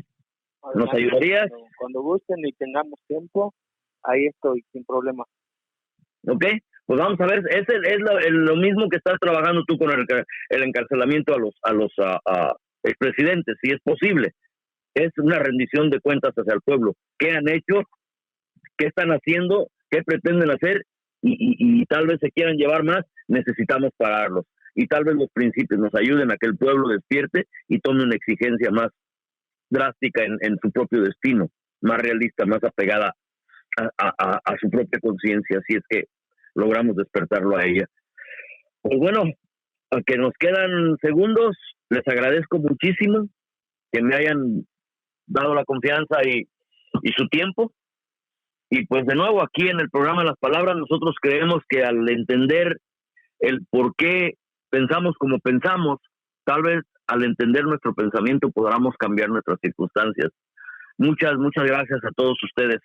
¿Nos ayudarías? Cuando gusten y tengamos tiempo, ahí estoy, sin problema. Ok, pues vamos a ver, es lo mismo que estás trabajando tú con el encarcelamiento a los expresidentes, si es posible. Es una rendición de cuentas hacia el pueblo. ¿Qué han hecho? ¿Qué están haciendo? ¿Qué pretenden hacer? Y tal vez se quieran llevar más, necesitamos pararlos. Y tal vez los principios nos ayuden a que el pueblo despierte y tome una exigencia más drástica en su propio destino, más realista, más apegada a su propia conciencia, si es que logramos despertarlo a ella. Pues bueno, aunque nos quedan segundos, les agradezco muchísimo que me hayan dado la confianza y su tiempo. Y pues de nuevo, aquí en el programa Las Palabras, nosotros creemos que al entender el por qué pensamos como pensamos, tal vez al entender nuestro pensamiento podamos cambiar nuestras circunstancias. Muchas gracias a todos ustedes.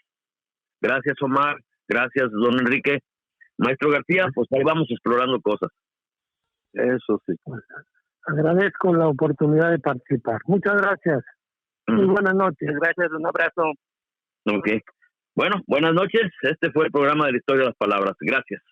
Gracias, Omar. Gracias, don Enrique. Maestro García, pues ahí vamos explorando cosas. Eso sí. Agradezco la oportunidad de participar. Muchas gracias. Muy buenas noches. Gracias, un abrazo. Ok. Bueno, buenas noches. Este fue el programa de la Historia de las Palabras. Gracias.